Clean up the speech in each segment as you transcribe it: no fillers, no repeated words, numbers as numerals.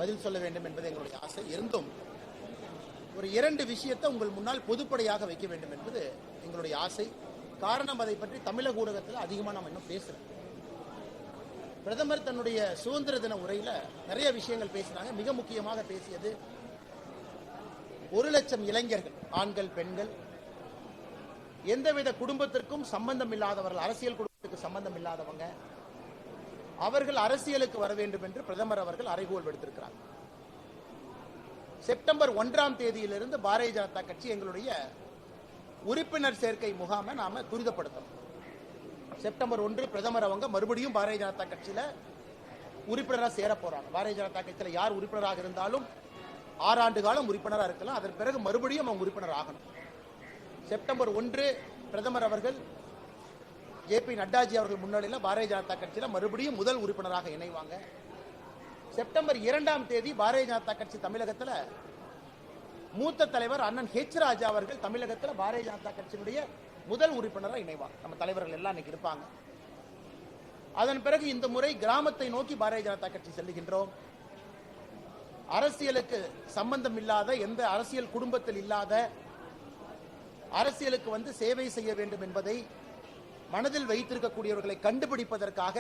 பதில் சொல்ல வேண்டும் என்பது எங்களுடைய ஆசை. இருந்தும் ஒரு 2 விஷயத்தை உங்கள் முன்னால் பொதுப்படையாக வைக்க வேண்டும் என்பது எங்களுடைய ஆசை. காரணம், அதை பற்றி தமிழக ஊடகத்தில் அதிகமாக நாம் இன்னும் பேசுகிறோம். பிரதமர் தன்னுடைய சுதந்திர தின உரையில் நிறைய விஷயங்கள் பேசினாங்க. மிக முக்கியமாக பேசியது 1 லட்சம் இளைஞர்கள், ஆண்கள், பெண்கள், எந்தவித குடும்பத்திற்கும் சம்பந்தம் இல்லாதவர்கள், அரசியல் குடும்பத்துக்கு சம்பந்தம் இல்லாதவங்க, அவர்கள் அரசியலுக்கு வர வேண்டும் என்று பிரதமர் அவர்கள் அறைகோல் விடுத்திருக்கிறார். செப்டம்பர் 1ஆம் தேதியிலிருந்து பாரதிய ஜனதா கட்சி எங்களுடைய உறுப்பினர் சேர்க்கை முகாமை நாம துரிதப்படுத்தணும். செப்டம்பர் 1 பிரதமர் அவங்க மறுபடியும் பாரதிய ஜனதா கட்சியில உறுப்பினராக சேர போறாங்க. பாரதிய ஜனதா கட்சியில் யார் உறுப்பினராக இருந்தாலும் 6 ஆண்டு காலம் உறுப்பினராக இருக்கலாம். அதன் பிறகு மறுபடியும் அவங்க உறுப்பினர் ஆகணும். செப்டம்பர் 1 பிரதமர் அவர்கள் ஜே.பி. நட்டாஜி அவர்கள் முன்னிலையில் பாரதிய ஜனதா கட்சியில் மறுபடியும் முதல் உறுப்பினராக இணைவாங்க. செப்டம்பர் 2ஆம் தேதி பாரதிய ஜனதா கட்சி தமிழகத்தில் மூத்த தலைவர் அண்ணன் ஹெச் ராஜா அவர்கள் தமிழகத்தில் பாரதிய ஜனதா கட்சியினுடைய முதல் உறுப்பினராக இணைவாங்க. நம்ம தலைவர்கள் எல்லாம் இன்னைக்கு இருப்பாங்க. அதன் பிறகு இந்த முறை கிராமத்தை நோக்கி பாரதிய ஜனதா கட்சி செல்லுகின்றோம். அரசியலுக்கு சம்பந்தம் இல்லாத, எந்த அரசியல் குடும்பத்தில் இல்லாத, அரசியலுக்கு வந்து சேவை செய்ய வேண்டும் என்பதை மனதில் வைத்திருக்கக்கூடியவர்களை கண்டுபிடிப்பதற்காக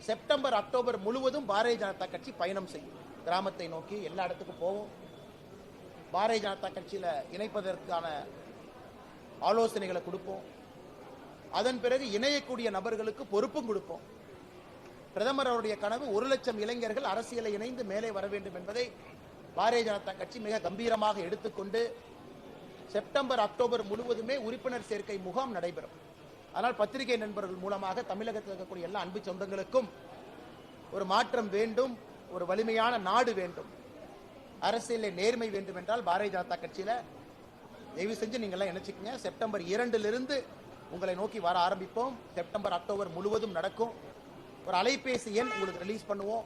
செப்டம்பர், அக்டோபர் முழுவதும் பாரதிய ஜனதா கட்சி பயணம் செய்யும். கிராமத்தை நோக்கி எல்லா இடத்துக்கும் போவோம். பாரதிய ஜனதா கட்சியில இணைப்பதற்கான ஆலோசனைகளை கொடுப்போம். அதன் பிறகு இணையக்கூடிய நபர்களுக்கு பொறுப்பும் கொடுப்போம். பிரதமர் அவருடைய கனவு 1 லட்சம் இளைஞர்கள் அரசியலை இணைந்து மேலே வர வேண்டும் என்பதை பாரதிய ஜனதா கட்சி மிக கம்பீரமாக எடுத்துக்கொண்டு செப்டம்பர், அக்டோபர் முழுவதுமே உறுப்பினர் சேர்க்கை முகாம் நடைபெறும். ஆனால் பத்திரிகை நண்பர்கள் மூலமாக தமிழகத்தில் இருக்கக்கூடிய எல்லா அன்பு சொந்தங்களுக்கும் ஒரு மாற்றம் வேண்டும், ஒரு வலிமையான நாடு வேண்டும், அரசியலில் நேர்மை வேண்டும் என்றால் பாரதிய ஜனதா கட்சியில தயவு செஞ்சு நீங்க எல்லாம் நினைச்சுக்கங்க. செப்டம்பர் 2லிருந்து உங்களை நோக்கி வர ஆரம்பிப்போம். செப்டம்பர், அக்டோபர் முழுவதும் நடக்கும். ஒரு அலைபேசி எண் உங்களுக்கு ரிலீஸ் பண்ணுவோம்.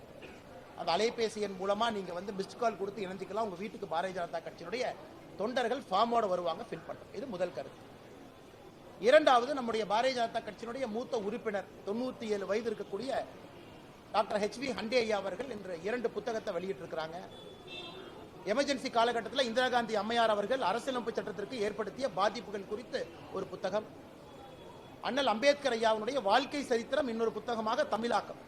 அந்த அலைபேசி எண் மூலமா நீங்க வந்து மிஸ்ட் கால் கொடுத்து இணைஞ்சிக்கலாம். உங்க வீட்டுக்கு பாரதிய ஜனதா கட்சியினுடைய தொண்டர்கள் ஃபார்மோட வருவாங்க, ஃபில் பண்றோம். இது முதல் கருத்து. இரண்டாவது, நம்முடைய பாரதிய ஜனதா கட்சியினுடைய மூத்த உறுப்பினர் 97 வயது இருக்கக்கூடிய டாக்டர் ஹெச்.வி. ஹண்டே ஐயா அவர்கள் இன்று 2 புத்தகத்தை வெளியிட்டிருக்கிறாங்க. எமர்ஜென்சி காலகட்டத்தில் இந்திரா காந்தி அம்மையார் அவர்கள் அரசியலமைப்பு சட்டத்திற்கு ஏற்படுத்திய பாதிப்புகள் குறித்து ஒரு புத்தகம், அண்ணல் அம்பேத்கர் ஐயாவுடைய வாழ்க்கை சரித்திரம் இன்னொரு புத்தகமாக தமிழாக்கம்.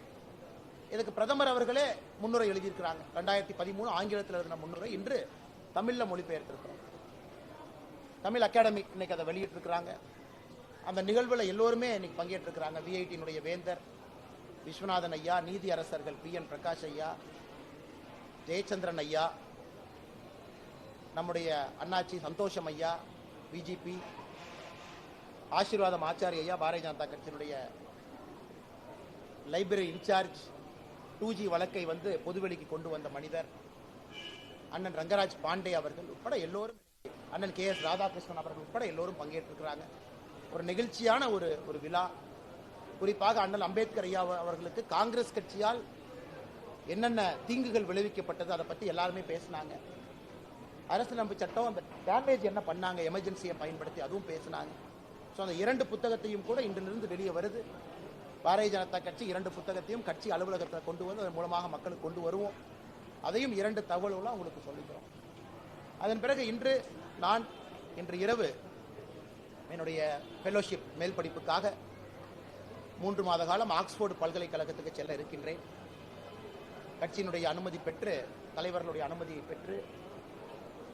இதுக்கு பிரதமர் அவர்களே முன்னுரை எழுதியிருக்கிறாங்க. 2013 ஆங்கிலத்தில் எழுதின முன்னுரை இன்று தமிழ்ல மொழிபெயர்த்திருக்கிறோம். தமிழ் அகாடமி இன்னைக்கு அதை வெளியிட்டிருக்கிறாங்க. அந்த நிகழ்வில் எல்லோருமே இன்னைக்கு பங்கேற்றிருக்கிறாங்க. விஐடியினுடைய வேந்தர் விஸ்வநாதன் ஐயா, நீதி அரசர்கள் பி.என். பிரகாஷ் ஐயா, ஜெயச்சந்திரன் ஐயா, நம்முடைய அண்ணாச்சி சந்தோஷம் ஐயா, பிஜேபி, ஆசீர்வாதம் ஆச்சாரிய ஐயா, பாரதிய ஜனதா கட்சியினுடைய லைப்ரரி இன்சார்ஜ், 2G வழக்கை வந்து பொதுவெளிக்கு கொண்டு வந்த மனிதர் அண்ணன் ரங்கராஜ் பாண்டே அவர்கள் உட்பட எல்லோரும், அண்ணன் கே.எஸ். ராதாகிருஷ்ணன் அவர்கள் உட்பட எல்லோரும் பங்கேற்றிருக்கிறாங்க. ஒரு நெகிழ்ச்சியான ஒரு விழா. குறிப்பாக அண்ணல் அம்பேத்கர் ஐயா அவர்களுக்கு காங்கிரஸ் கட்சியால் என்னென்ன தீங்குகள் விளைவிக்கப்பட்டது அதை பற்றி எல்லாருமே பேசினாங்க. அரசியலமைப்பு சட்டம் அந்த டேமேஜ் என்ன பண்ணாங்க எமர்ஜென்சியை பயன்படுத்தி, அதுவும் பேசினாங்க. ஸோ அந்த 2 புத்தகத்தையும் கூட இன்றிலிருந்து வெளியே வருது. பாரதிய ஜனதா கட்சி 2 புத்தகத்தையும் கட்சி அலுவலகத்தில் கொண்டு வந்து அதன் மூலமாக மக்களுக்கு கொண்டு வருவோம். அதையும் 2 தகவல்களாக உங்களுக்கு சொல்லிக்கிறோம். அதன் பிறகு இன்று இரவு என்னுடைய ஃபெலோஷிப் மேல் படிப்புக்காக 3 மாத காலம் ஆக்ஸ்போர்டு பல்கலைக்கழகத்துக்கு செல்ல இருக்கின்றேன். கட்சியினுடைய அனுமதி பெற்று, தலைவர்களுடைய அனுமதியை பெற்று,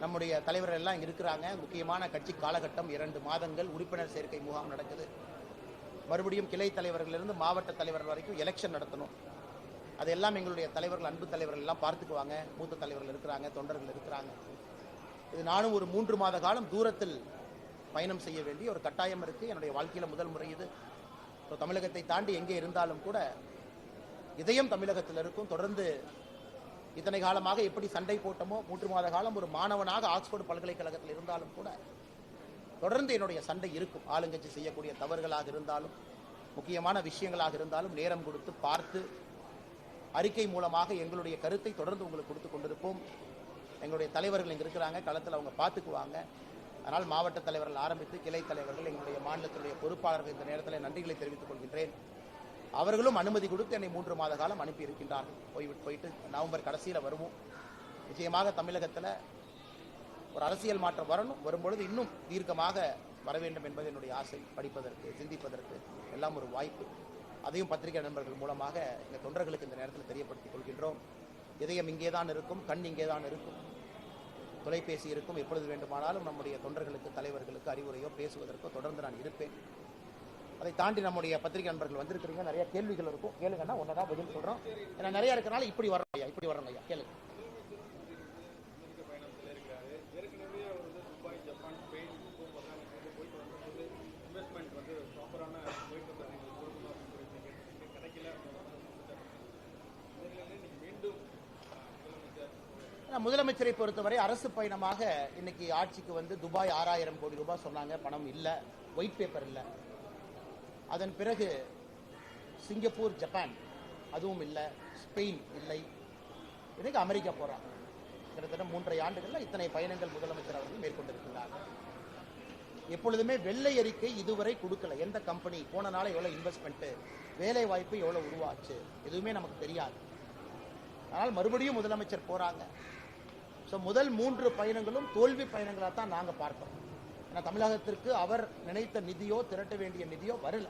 நம்முடைய தலைவர்கள் எல்லாம் இங்கே இருக்கிறாங்க. முக்கியமான கட்சி காலகட்டம் 2 மாதங்கள் உறுப்பினர் சேர்க்கை முகாம் நடக்குது. மறுபடியும் கிளை தலைவர்களிலிருந்து மாவட்ட தலைவர்கள் வரைக்கும் எலெக்ஷன் நடத்தணும். அதெல்லாம் எங்களுடைய தலைவர்கள், அன்பு தலைவர்கள் எல்லாம் பார்த்துக்குவாங்க. மூத்த தலைவர்கள் இருக்கிறாங்க, தொண்டர்கள் இருக்கிறாங்க. இது நானும் ஒரு 3 மாத காலம் தூரத்தில் பயணம் செய்ய வேண்டிய ஒரு கட்டாயம் இருக்கு. என்னுடைய வாழ்க்கையில முதல் முறை இது. தமிழகத்தை தாண்டி எங்கே இருந்தாலும் கூட இதயம் தமிழகத்தில் இருக்கும். தொடர்ந்து இத்தனை காலமாக எப்படி சண்டை போட்டமோ, 3 மாத காலம் ஒரு மாணவனாக ஆக்ஸ்போர்டு பல்கலைக்கழகத்தில் இருந்தாலும் கூட தொடர்ந்து என்னுடைய சண்டை இருக்கும். ஆளுங்கட்சி செய்யக்கூடிய தவறுகளாக இருந்தாலும், முக்கியமான விஷயங்களாக இருந்தாலும் நேரம் கொடுத்து பார்த்து அறிக்கை மூலமாக எங்களுடைய கருத்தை தொடர்ந்து உங்களுக்கு கொடுத்து கொண்டிருப்போம். எங்களுடைய தலைவர்கள் இங்கே இருக்கிறாங்க, களத்தில் அவங்க பார்த்துக்குவாங்க. அதனால் மாவட்ட தலைவர்கள் ஆரம்பித்து கிளை தலைவர்கள், எங்களுடைய மாநிலத்தினுடைய பொறுப்பாளர்கள் இந்த நேரத்தில் நன்றிகளை தெரிவித்துக் கொள்கின்றேன். அவர்களும் அனுமதி கொடுத்து என்னை 3 மாத காலம் அனுப்பி இருக்கின்றார்கள். போயிட்டு நவம்பர் கடைசியில் வருவோம். நிச்சயமாக தமிழகத்தில் ஒரு அரசியல் மாற்றம் வரும்பொழுது இன்னும் தீர்க்கமாக வர வேண்டும் என்பது என்னுடைய ஆசை. படிப்பதற்கு, சிந்திப்பதற்கு எல்லாம் ஒரு வாய்ப்பு. அதையும் பத்திரிகை நண்பர்கள் மூலமாக எங்கள் தொண்டர்களுக்கு இந்த நேரத்தில் தெரியப்படுத்திக் கொள்கின்றோம். இதயம் இங்கே தான் இருக்கும், கண் இங்கே தான் இருக்கும், தொலைபேசி இருக்கும். எப்பொழுது வேண்டுமானாலும் நம்முடைய தொண்டர்களுக்கு, தலைவர்களுக்கு அறிவுரையோ பேசுவதற்கோ தொடர்ந்து நான் இருப்பேன். அதை தாண்டி நம்முடைய பத்திரிகை நண்பர்கள் வந்திருக்கிறீங்க, நிறைய கேள்விகள் இருக்கும். கேளுங்கன்னா ஒன்னதான் பதில் சொல்றோம். ஏன்னா நிறைய இருக்கிறனால இப்படி வர்றோம் ஐயா, இப்படி வர்றோம் ஐயா, கேளுங்க. முதலமைச்சரை பொறுத்தவரை அரசு பயணமாக இன்னைக்கு ஆட்சிக்கு வந்து துபாய் 6000 கோடி ரூபாய் சொன்னாங்க. பணம் இல்லை, ஒயிட் பேப்பர் இல்லை. அதன் பிறகு சிங்கப்பூர், ஜப்பான் அதுவும் இல்லை, ஸ்பெயின் இல்லை, இன்னைக்கு அமெரிக்கா போறாங்க. கிட்டத்தட்ட 3.5 ஆண்டுகள்ல இத்தனை பயணங்கள் முதலமைச்சர் அவர்கள் மேற்கொண்டிருக்கிறார். எப்பொழுதுமே வெள்ளை அறிக்கை இதுவரை கொடுக்கல. எந்த கம்பெனி போன நாள எவ்வளவு இன்வெஸ்ட்மெண்ட், வேலை வாய்ப்பு எவ்வளவு உருவாச்சு, எதுவுமே நமக்கு தெரியாது. ஆனால் மறுபடியும் முதலமைச்சர் போறாங்க. முதல் 3 பயணங்களும் தோல்வி பயணங்களாக தான் நாங்கள் பார்க்கிறோம். ஏன்னா தமிழகத்திற்கு அவர் நினைத்த நிதியோ, திரட்ட வேண்டிய நிதியோ வரல.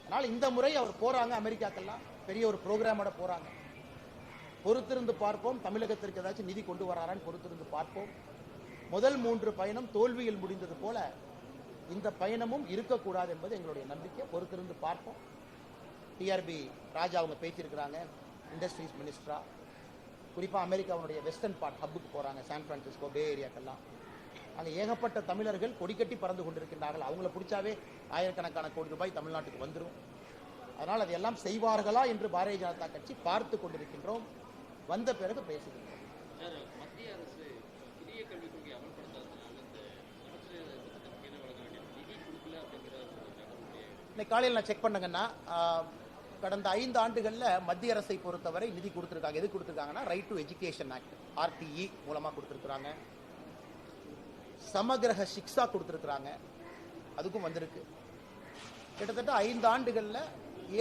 ஆனால் இந்த முறை அவர் போறாங்க அமெரிக்காக்கெல்லாம், பெரிய ஒரு ப்ரோக்ராமோட போறாங்க. பொறுத்திருந்து பார்ப்போம், தமிழகத்திற்கு ஏதாச்சும் நிதி கொண்டு வராரான்னு பொறுத்திருந்து பார்ப்போம். முதல் 3 பயணம் தோல்வியில் முடிந்தது போல இந்த பயணமும் இருக்கக்கூடாது என்பது எங்களுடைய நம்பிக்கை. பொறுத்திருந்து பார்ப்போம். டிஆர்பி ராஜா அவங்க பேசியிருக்கிறாங்க, இண்டஸ்ட்ரீஸ் மினிஸ்டரா. குறிப்பாக அமெரிக்காவுடைய வெஸ்டர்ன் பார்ட் ஹப்புக்கு போகிறாங்க, சான் பிரான்சிஸ்கோ, பே ஏரியாக்கெல்லாம். அங்கே ஏகப்பட்ட தமிழர்கள் கொடிக்கட்டி பறந்து கொண்டிருக்கின்றார்கள். அவங்கள பிடிச்சாவே ஆயிரக்கணக்கான கோடி ரூபாய் தமிழ்நாட்டுக்கு வந்துடும். அதனால் அதையெல்லாம் செய்வார்களா என்று பாரதிய ஜனதா கட்சி பார்த்து கொண்டிருக்கின்றோம். வந்த பிறகு பேசுகின்றோம். மத்திய அரசு புதிய கல்விக் கொள்கை அமல்படுத்தாததுனால நிதி கொடுக்கல அப்படிங்கிற இன்னைக்கு காலையில் நான் செக் பண்ணுங்கன்னா கடந்த 5 ஆண்டுகளில் மத்திய அரசை பொறுத்தவரை நிதி கொடுத்துருக்காங்க. எது கொடுத்துருக்காங்கன்னா right to education act, RTE மூலமாக கொடுத்துருக்குறாங்க. சமகிரக சிக்ஷா கொடுத்துருக்குறாங்க, அதுக்கும் வந்திருக்கு. கிட்டத்தட்ட 5 ஆண்டுகளில்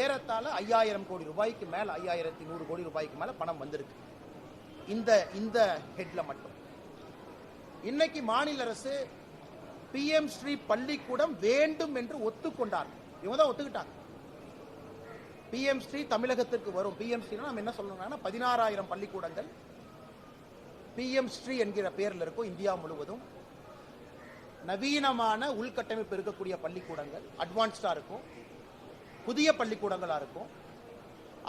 ஏறத்தாழ 5000 கோடி ரூபாய்க்கு மேல, 5100 கோடி ரூபாய்க்கு மேல பணம் வந்திருக்கு இந்த ஹெட்ல மட்டும். இன்னைக்கு மாநில அரசு PM ஸ்ரீ பள்ளிக்கூடம் வேண்டும் என்று ஒத்துக்கொண்டார். இவங்க தான் ஒத்துக்கிட்டாங்க. PM ஸ்ரீ தமிழகத்திற்கு வரும். PM ஸ்ரீ நம்ம என்ன சொல்லணும்னா 16000 பள்ளிக்கூடங்கள் PM ஸ்ரீ என்கிற பெயரில் இருக்கும். இந்தியா முழுவதும் நவீனமான உள்கட்டமைப்பு இருக்கக்கூடிய பள்ளிக்கூடங்கள், அட்வான்ஸ்டா இருக்கும், புதிய பள்ளிக்கூடங்களா இருக்கும்.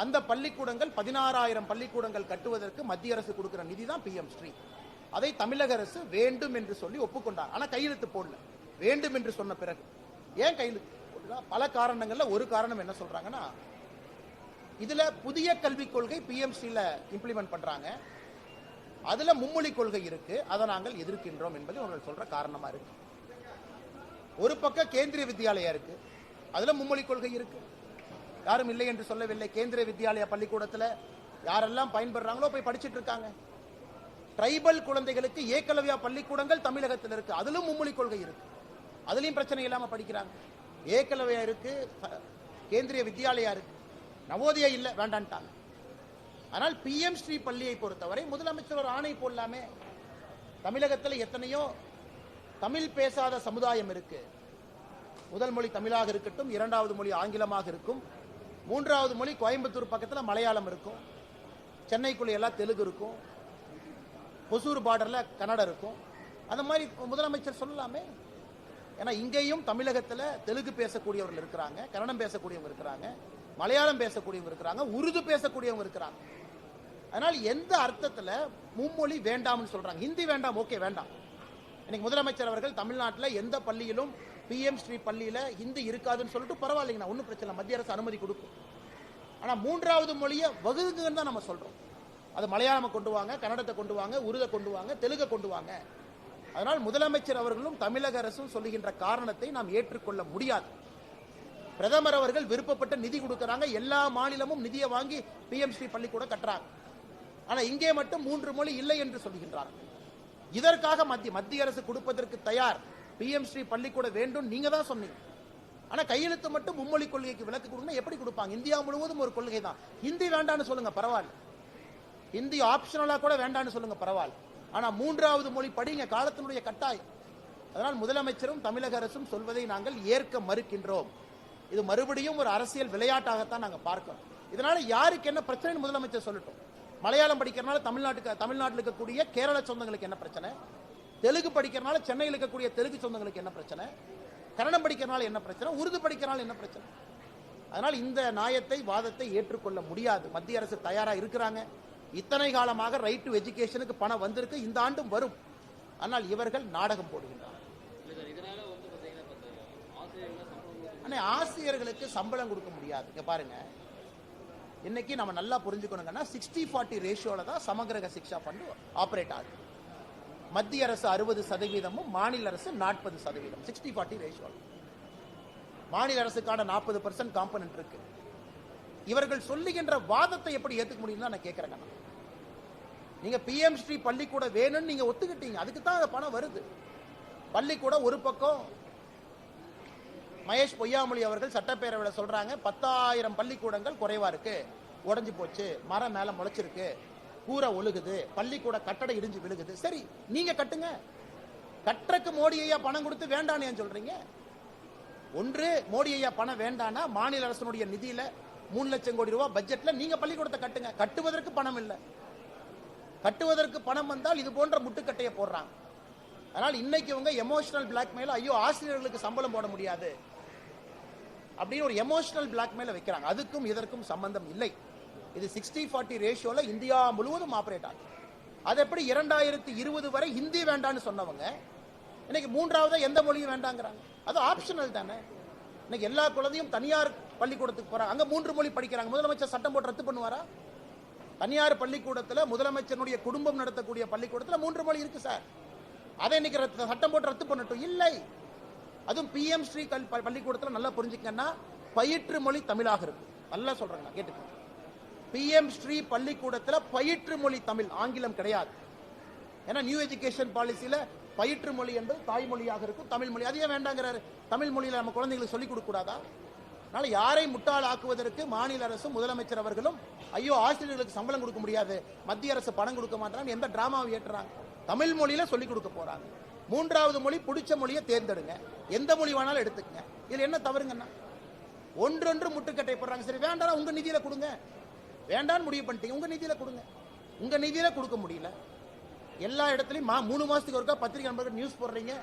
அந்த பள்ளிக்கூடங்கள் 16000 பள்ளிக்கூடங்கள் கட்டுவதற்கு மத்திய அரசு கொடுக்கிற நிதி தான் PM ஸ்ரீ. அதை தமிழக அரசு வேண்டும் என்று சொல்லி ஒப்புக்கொண்டார். ஆனா கையெழுத்து போடல. வேண்டும் என்று சொன்ன பிறகு ஏன் கையெழுத்து போடல? பல காரணங்கள்ல ஒரு காரணம் என்ன சொல்றாங்கன்னா, இதுல புதிய கல்விக் கொள்கை PM ஸ்ரீல இம்ப்ளிமெண்ட் பண்றாங்க, அதுல மும்மொழி கொள்கை இருக்கு, அதை நாங்கள் எதிர்க்கின்றோம் என்பது அவர்கள் சொல்ற காரணமா இருக்கு. ஒரு பக்கம் கேந்திரிய வித்யாலயா இருக்கு, அதுல மும்மொழி கொள்கை இருக்கு, யாரும் இல்லை என்று சொல்லவில்லை. கேந்திரிய வித்யாலயா பள்ளிக்கூடத்துல யாரெல்லாம் பயன்படுறாங்களோ போய் படிச்சுட்டு இருக்காங்க. ட்ரைபல் குழந்தைகளுக்கு ஏகலவ்யா பள்ளிக்கூடங்கள் தமிழகத்தில் இருக்கு, அதிலும் மும்மொழி கொள்கை இருக்கு, அதுலயும் பிரச்சனை இல்லாம படிக்கிறாங்க. ஏகலவ்யா இருக்கு, கேந்திரிய வித்யாலயா இருக்கு, நவோதயா இல்ல, வேண்டான்ட்டாங்க. ஆனால் PM ஸ்ரீ பள்ளியை பொறுத்தவரை முதலமைச்சர் ஒரு ஆணை போடலாமே. தமிழகத்தில் எத்தனையோ தமிழ் பேசாத சமுதாயம் இருக்கு. முதல் மொழி தமிழாக இருக்கட்டும், 2வது மொழி ஆங்கிலமாக இருக்கும், 3வது மொழி கோயம்புத்தூர் பக்கத்தில் மலையாளம் இருக்கும், சென்னைக்குள்ள எல்லாம் தெலுங்கு இருக்கும், ஒசூர் பார்டர்ல கன்னடம் இருக்கும். அந்த மாதிரி முதலமைச்சர் சொல்லலாமே. ஏன்னா இங்கேயும் தமிழகத்தில் தெலுங்கு பேசக்கூடியவர்கள் இருக்கிறாங்க, கன்னடம் பேசக்கூடியவங்க இருக்கிறாங்க, மலையாளம் பேசக்கூடியவங்க இருக்கிறாங்க, உருது பேசக்கூடியவங்க இருக்கிறாங்க. அதனால் எந்த அர்த்தத்தில் மும்மொழி வேண்டாம்னு சொல்றாங்க? ஹிந்தி வேண்டாம், ஓகே வேண்டாம். இன்னைக்கு முதலமைச்சர் அவர்கள் தமிழ்நாட்டில் எந்த பள்ளியிலும் PM ஸ்ரீ பள்ளியில ஹிந்தி இருக்காதுன்னு சொல்லிட்டு பரவாயில்லைங்கண்ணா, ஒன்றும் பிரச்சனை, மத்திய அரசு அனுமதி கொடுக்கும். ஆனா 3வது மொழியை வகுங்குன்னு தான் நம்ம சொல்றோம். அது மலையாளம் கொண்டு வாங்க, கன்னடத்தை கொண்டு வாங்க, உருதை கொண்டு வாங்க, தெலுங்கை கொண்டு வாங்க. அதனால் முதலமைச்சர் அவர்களும் தமிழக அரசும் சொல்லுகின்ற காரணத்தை நாம் ஏற்றுக்கொள்ள முடியாது. பிரதமர் அவர்கள் விருப்பப்பட்ட நிதி கொடுக்கறாங்க, எல்லா மாநிலமும் நிதியை வாங்கி PM ஸ்ரீ பள்ளி கூட கட்டுறாங்க. ஆனா இங்கே மட்டும் 3 மொழி இல்லை என்று சொல்லுகின்றார்கள். இதற்காக மத்திய அரசு கொடுப்பதற்கு தயார். PM ஸ்ரீ பள்ளிக்கூட வேண்டும் நீங்க தான் சொன்னீங்க. ஆனா கையெழுத்து மட்டும் மும்மொழி கொள்கைக்கு விலக்கு கொடுக்கணும் எப்படி கொடுப்பாங்க? இந்தியா முழுவதும் ஒரு கொள்கை தான். ஹிந்தி வேண்டான்னு சொல்லுங்க பரவாயில்ல, ஹிந்தி ஆப்ஷனலா கூட வேண்டான்னு சொல்லுங்க பரவாயில்ல. ஆனா மூன்றாவது மொழி படிங்க, காலத்தினுடைய கட்டாயம். அதனால் முதலமைச்சரும் தமிழக அரசும் சொல்வதை நாங்கள் ஏற்க மறுக்கின்றோம். இது மறுபடியும் ஒரு அரசியல் விளையாட்டாகத்தான் நாங்கள் பார்க்கிறோம். இதனால யாருக்கு என்ன பிரச்சனை முதலமைச்சர் சொல்லட்டும். மலையாளம் படிக்கிறனால தமிழ்நாட்டில் இருக்கக்கூடிய கேரள சொந்தங்களுக்கு என்ன பிரச்சனை? தெலுங்கு படிக்கிறனால சென்னையில் இருக்கக்கூடிய தெலுங்கு சொந்தங்களுக்கு என்ன பிரச்சனை? கன்னடம் படிக்கிறனால என்ன பிரச்சனை? உருது படிக்கிறனால என்ன பிரச்சனை? அதனால் இந்த நியாயத்தை வாதத்தை ஏற்றுக்கொள்ள முடியாது. மத்திய அரசு தயாரா இருக்கிறாங்க. இத்தனை காலமாக ரைட் டு எஜுகேஷனுக்கு பணம் வந்திருக்கு, இந்த ஆண்டும் வரும். ஆனால் இவர்கள் நாடகம் போடுகின்றனர். ஆசிரியர்களுக்கு சம்பளம் கொடுக்க முடியாது. இங்க பாருங்க, இன்னைக்கு நம்ம நல்லா புரிஞ்சுக்கணுங்கன்னா 60-40 ரேஷியோல தான் சமகிரக சிக்ஷா ஃபண்ட் ஆபரேட் ஆகுது. மத்திய அரசு 60%, மாநில அரசு 40%. 60-40 ரேஷியோல மாநில அரசுக்கான 40% காம்பனன்ட் இருக்கு. இவர்கள் சொல்லுகின்ற வாதத்தை எப்படி ஏத்துக்க முடியும்னு நான் கேட்கிறேன். நீங்க பிஎம் ஸ்ரீ பள்ளிக்கூட வேணும்னு நீங்க ஒத்துக்கிட்டீங்க, அதுக்கு தான் பணம் வருது. பள்ளிக்கூட ஒரு பக்கம் மகேஷ் பொய்யாமொழி அவர்கள் சட்டப்பேரவையில் சொல்றாங்க 10,000 பள்ளிக்கூடங்கள் குறைவா இருக்கு, உடைஞ்சு போச்சு, மரம் மேல முளைச்சிருக்கு, கூரை ஒழுகுது, பள்ளிக்கூட கட்டடம் இடிஞ்சு விழுகுது. சரி, நீங்க கட்டுங்க. கட்டுறக்கு மோடி ஐயா பணம் கொடுத்து வேண்டான்னு ஏன் சொல்றீங்க? ஒன்று, மோடி ஐயா பணம் வேண்டானா மாநில அரசுடைய நிதியில 3 லட்சம் கோடி ரூபாய் பட்ஜெட்ல நீங்க பள்ளிக்கூடத்தை கட்டுங்க. கட்டுவதற்கு பணம் இல்லை. கட்டுவதற்கு பணம் வந்தால் இது போன்ற முட்டுக்கட்டையை போடுறாங்க. அதனால் இன்னைக்கு இவங்க எமோஷனல் பிளாக்மெயில், ஐயோ ஆசிரியர்களுக்கு சம்பளம் போட முடியாது அப்படின்னு ஒரு எமோஷனல் பிளாக்மெயில வைக்கிறாங்க. அதுக்கும் இதற்கும் சம்பந்தம் இல்லை. இது 60-40 ரேஷியோல இந்தியா முழுவதும் ஆபரேட் ஆகும். அது எப்படி 2020 வரை ஹிந்தி வேண்டான்னு சொன்னவங்க இன்னைக்கு மூன்றாவது எந்த மொழியும் வேண்டாங்கிறாங்க? அது ஆப்ஷனல் தானே. இன்னைக்கு எல்லா குழந்தையும் தனியார் பள்ளிக்கூடத்துக்கு போறாங்க, அங்க 3 மொழி படிக்கிறாங்க. முதலமைச்சர் சட்டம் போட்டு ரத்து பண்ணுவாரா? தனியார் பள்ளிக்கூடத்துல முதலமைச்சருடைய குடும்பம் நடத்தக்கூடிய பள்ளிக்கூடத்துல 3 மொழி இருக்கு சார். அதை இன்னைக்கு சட்டம் போட்டு ரத்து பண்ணட்டும்? இல்லை. அதுவும் பிஎம் ஸ்ரீ பள்ளிக்கூடத்துல நல்லா புரிஞ்சுக்கன்னா பயிற்று மொழி தமிழாக இருக்கும். நல்லா சொல்றாங்க, கேட்டுக்கோங்க. பிஎம் ஸ்ரீ பள்ளிக்கூடத்துல பயிற்று மொழி தமிழ், ஆங்கிலம் கிடையாது. ஏன்னா நியூ எஜுகேஷன் பாலிசியில பயிற்று மொழி என்பது தாய்மொழியாக இருக்கும், தமிழ் மொழி. அதையே வேண்டாங்கிறாரு. தமிழ் மொழியில நம்ம குழந்தைகளுக்கு சொல்லிக் கொடுக்க கூடாதா? அதனால யாரை முட்டாள் ஆக்குவதற்கு மாநில அரசும் முதலமைச்சர் அவர்களும் ஐயோ ஆசிரியர்களுக்கு சம்பளம் கொடுக்க முடியாது, மத்திய அரசு பணம் கொடுக்க மாட்டாங்க, எந்த டிராமாவை ஏற்றுறாங்க? தமிழ் மொழியில சொல்லிக் கொடுக்க போறாங்க. மூன்றாவது மொழி பிடிச்ச மொழியை தேர்ந்தெடுங்க, எந்த மொழி வேணாலும் எடுத்துக்கங்க. இதுல என்ன தவறுங்கன்னா ஒன்றொன்று முட்டுக்கட்டை போடுறாங்க. சரி, வேண்டாம் உங்க நிதியில கொடுங்க, வேண்டான்னு முடிவு பண்ணிட்டீங்க, உங்க நிதியில கொடுங்க. உங்க நிதியில கொடுக்க முடியல. எல்லா இடத்துலையும் 3 மாசத்துக்கு ஒருக்கா பத்திரிகை நண்பர்கள் நியூஸ் போடுறீங்க,